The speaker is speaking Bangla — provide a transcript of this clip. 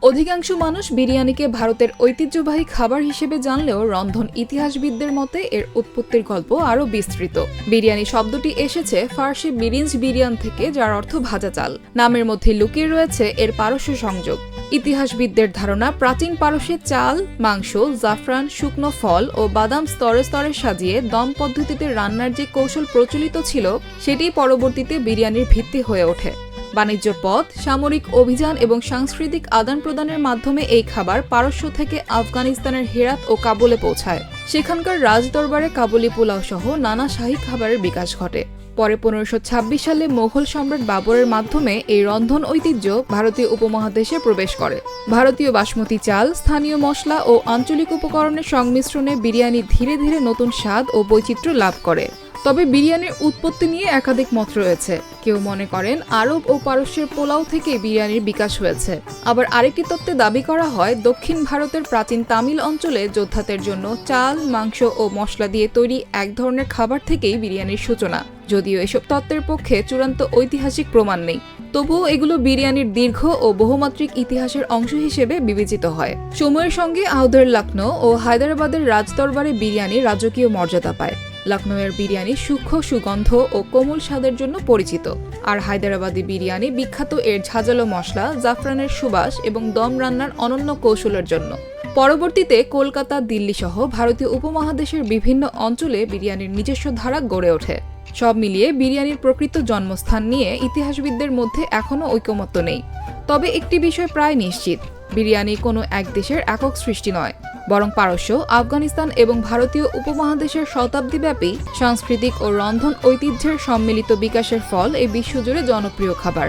অধিকাংশ মানুষ বিরিয়ানিকে ভারতের ঐতিহ্যবাহী খাবার হিসেবে জানলেও রন্ধন ইতিহাসবিদদের মতে এর উৎপত্তির গল্প আরও বিস্তৃত। বিরিয়ানি শব্দটি এসেছে ফার্সি বিরিঞ্জ বিরিয়ান থেকে, যার অর্থ ভাজা চাল। নামের মধ্যে লুকিয়ে রয়েছে এর পারস্য সংযোগ। ইতিহাসবিদদের ধারণা, প্রাচীন পারস্যে চাল, মাংস, জাফরান, শুকনো ফল ও বাদাম স্তরে স্তরে সাজিয়ে দম পদ্ধতিতে রান্নার যে কৌশল প্রচলিত ছিল, সেটি পরবর্তীতে বিরিয়ানির ভিত্তি হয়ে ওঠে। বাণিজ্য পথ, সামরিক অভিযান এবং সাংস্কৃতিক আদান প্রদানের মাধ্যমে এই খাবার পারস্য থেকে আফগানিস্তানের হেরাত ও কাবুলে পৌঁছায়। সেখানকার রাজদরবারে কাবুলি পোলাও সহ নানা শাহী খাবারের বিকাশ ঘটে। পরে 1526 সালে মোগল সম্রাট বাবরের মাধ্যমে এই রন্ধন ঐতিহ্য ভারতীয় উপমহাদেশে প্রবেশ করে। ভারতীয় বাসমতি চাল, স্থানীয় মশলা ও আঞ্চলিক উপকরণের সংমিশ্রণে বিরিয়ানি ধীরে ধীরে নতুন স্বাদ ও বৈচিত্র্য লাভ করে। তবে বিরিয়ানির উৎপত্তি নিয়ে একাধিক মত রয়েছে। কেউ মনে করেন আরব ও পারস্যের পোলাও থেকে বিরিয়ানির বিকাশ হয়েছে। আবার আরেকটি তত্ত্বে দাবি করা হয় দক্ষিণ ভারতের প্রাচীন তামিল অঞ্চলে যোদ্ধাদের জন্য চাল, মাংস ও মশলা দিয়ে তৈরি এক ধরনের খাবার থেকেই বিরিয়ানির সূচনা। যদিও এসব তত্ত্বের পক্ষে চূড়ান্ত ঐতিহাসিক প্রমাণ নেই, তবুও এগুলো বিরিয়ানির দীর্ঘ ও বহুমাত্রিক ইতিহাসের অংশ হিসেবে বিবেচিত হয়। সময়ের সঙ্গে আওধের লখনৌ ও হায়দ্রাবাদের রাজদরবারে বিরিয়ানি রাজকীয় মর্যাদা পায়। লখনৌয়ের বিরিয়ানি সূক্ষ্ম সুগন্ধ ও কোমল স্বাদের জন্য পরিচিত, আর হায়দ্রাবাদি বিরিয়ানি বিখ্যাত এর ঝাঁঝালো মশলা, জাফরানের সুবাস এবং দম রান্নার অনন্য কৌশলের জন্য। পরবর্তীতে কলকাতা, দিল্লি সহ ভারতীয় উপমহাদেশের বিভিন্ন অঞ্চলে বিরিয়ানির নিজস্ব ধারা গড়ে ওঠে। সব মিলিয়ে বিরিয়ানির প্রকৃত জন্মস্থান নিয়ে ইতিহাসবিদদের মধ্যে এখনও ঐকমত্য নেই। তবে একটি বিষয় প্রায় নিশ্চিত, বিরিয়ানি কোনো এক দেশের একক সৃষ্টি নয়, বরং পারস্য, আফগানিস্তান এবং ভারতীয় উপমহাদেশের শতাব্দীব্যাপী সাংস্কৃতিক ও রন্ধন ঐতিহ্যের সম্মিলিত বিকাশের ফল এই বিশ্বজুড়ে জনপ্রিয় খাবার।